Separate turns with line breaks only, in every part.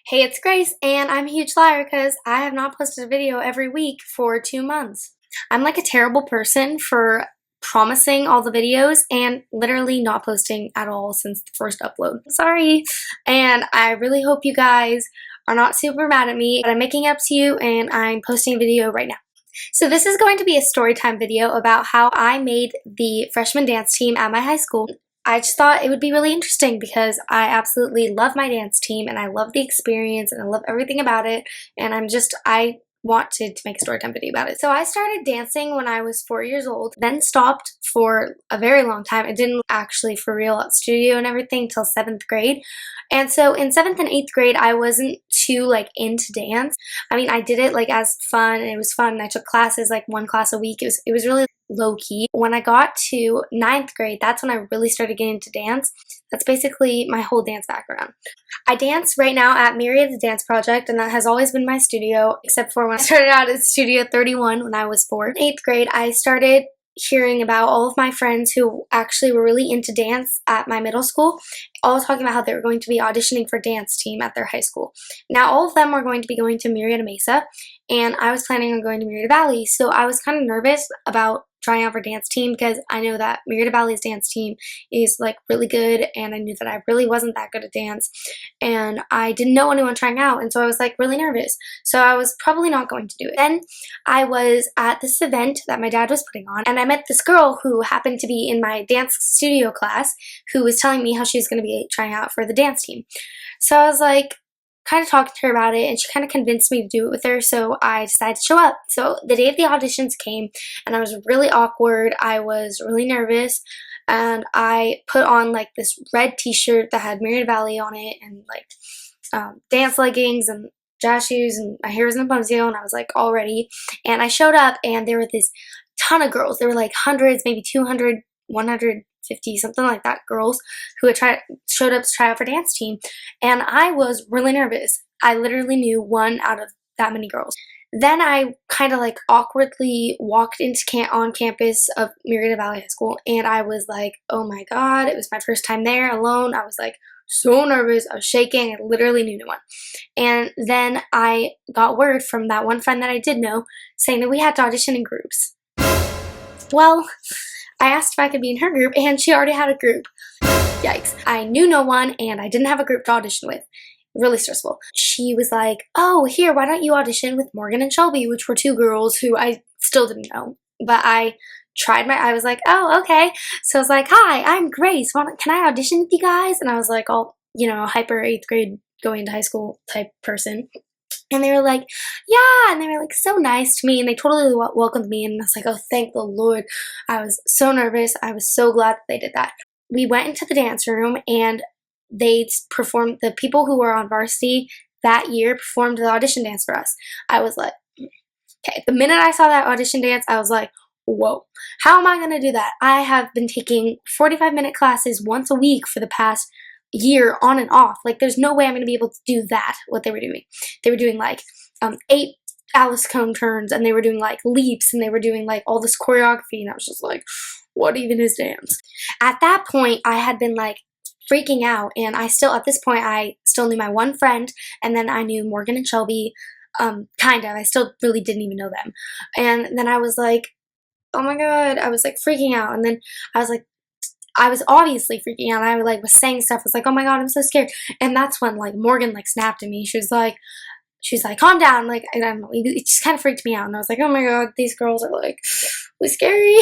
Hey, it's Grace, and I'm a huge liar because I have not posted a video every week for 2 months. I'm like a terrible person for promising all the videos and literally not posting at all since the first upload. Sorry. And I really hope you guys are not super mad at me, but I'm making up to you and I'm posting a video right now. So this is going to be a story time video about how I made the freshman dance team at my high school. I just thought it would be really interesting because I absolutely love my dance team and I love the experience and I love everything about it, and I wanted to make a story time video about it. So I started dancing when I was 4 years old, then stopped for a very long time. I didn't actually for real at studio and everything till 7th grade. And so in 7th and 8th grade, I wasn't too like into dance. I mean, I did it like as fun and it was fun. And I took classes like 1 class a week. It was really low key. When I got to 9th grade, that's when I really started getting into dance. That's basically my whole dance background. I dance right now at Myriad the Dance Project, and that has always been my studio, except for when I started out at Studio 31 when I was 4. In 8th grade, I started hearing about all of my friends who actually were really into dance at my middle school, all talking about how they were going to be auditioning for dance team at their high school. Now, all of them were going to be going to Murrieta Mesa, and I was planning on going to Murrieta Valley, so I was kind of nervous about trying out for dance team because I know that Murrieta Valley's dance team is like really good, and I knew that I really wasn't that good at dance, and I didn't know anyone trying out, and so I was like really nervous, so I was probably not going to do it. Then I was at this event that my dad was putting on, and I met this girl who happened to be in my dance studio class who was telling me how she was going to be trying out for the dance team. So I was like kind of talking to her about it, and she kind of convinced me to do it with her, so I decided to show up. So the day of the auditions came, and I was really awkward. I was really nervous, and I put on like this red t-shirt that had Murrieta Valley on it, and like dance leggings and jazz shoes, and my hair was in a ponytail, and I was like all ready. And I showed up, and there were this ton of girls. There were like hundreds, maybe 200, 150, something like that, girls who had showed up to try out for dance team, and I was really nervous. I literally knew one out of that many girls. Then I kind of like awkwardly walked into on campus of Murrieta Valley High School, and I was like, oh my god, it was my first time there alone. I was like so nervous. I was shaking. I literally knew no one. And then I got word from that one friend that I did know saying that we had to audition in groups. Well, I asked if I could be in her group, and she already had a group. Yikes. I knew no one, and I didn't have a group to audition with. Really stressful. She was like, oh, here, why don't you audition with Morgan and Shelby, which were 2 girls who I still didn't know. But I was like, oh, okay. So I was like, hi, I'm Grace. Can I audition with you guys? And I was like, all, hyper 8th grade going into high school type person. And they were like, yeah, and they were like so nice to me, and they totally welcomed me, and I was like, oh, thank the Lord. I was so nervous. I was so glad that they did that. We went into the dance room, and they performed, the people who were on varsity that year performed the audition dance for us. I was like, okay. The minute I saw that audition dance, I was like, whoa, how am I going to do that? I have been taking 45-minute classes once a week for the past year on and off. Like, there's no way I'm going to be able to do that, what they were doing. They were doing like 8 Alice cone turns, and they were doing like leaps, and they were doing like all this choreography, and I was just like, what even is dance? At that point, I had been like freaking out, and at this point, I still knew my one friend, and then I knew Morgan and Shelby, kind of. I still really didn't even know them. And then I was like, oh my god, I was like freaking out, and then I was obviously freaking out. I like was saying stuff. I was like, oh my god, I'm so scared. And that's when like Morgan like snapped at me. She was like, calm down. Like, I don't know. It just kind of freaked me out. And I was like, oh my god, these girls are like really scary.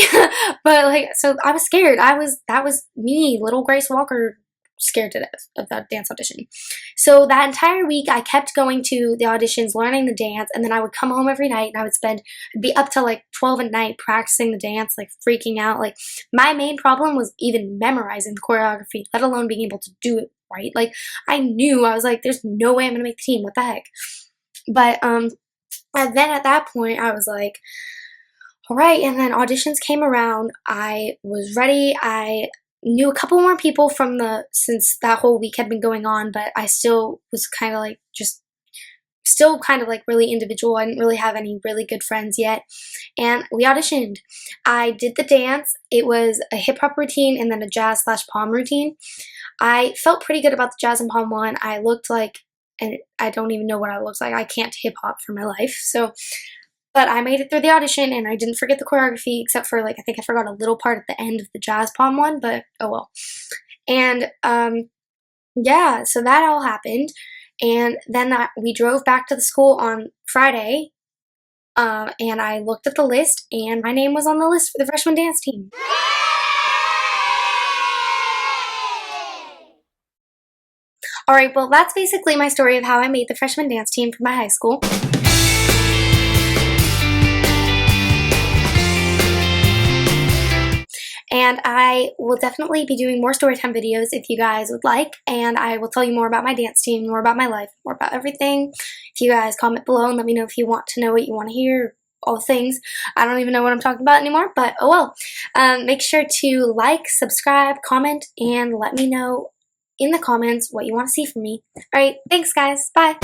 But like, so I was scared. That was me, little Grace Walker, scared to death of that dance audition. So that entire week I kept going to the auditions, learning the dance, and then I would come home every night, and I'd be up till like 12 at night practicing the dance, like freaking out. Like, my main problem was even memorizing the choreography, let alone being able to do it right. Like, I was like, there's no way I'm gonna make the team, what the heck. But and then at that point I was like, all right. And then auditions came around. I was ready. I knew a couple more people since that whole week had been going on, but I still was kind of like really individual. I didn't really have any really good friends yet. And we auditioned. I did the dance. It was a hip hop routine and then a jazz/pom routine. I felt pretty good about the jazz and pom one. I looked like and I don't even know what I looked like. I can't hip hop for my life. So, but I made it through the audition, and I didn't forget the choreography, except for, like, I think I forgot a little part at the end of the jazz palm one, but oh well. And yeah, so that all happened, and then we drove back to the school on Friday, and I looked at the list, and my name was on the list for the freshman dance team. Alright, well, that's basically my story of how I made the freshman dance team for my high school. And I will definitely be doing more Storytime videos if you guys would like, and I will tell you more about my dance team, more about my life, more about everything. If you guys comment below and let me know if you want to know what you want to hear, all things. I don't even know what I'm talking about anymore, but oh well. Make sure to like, subscribe, comment, and let me know in the comments what you want to see from me. Alright, thanks guys. Bye!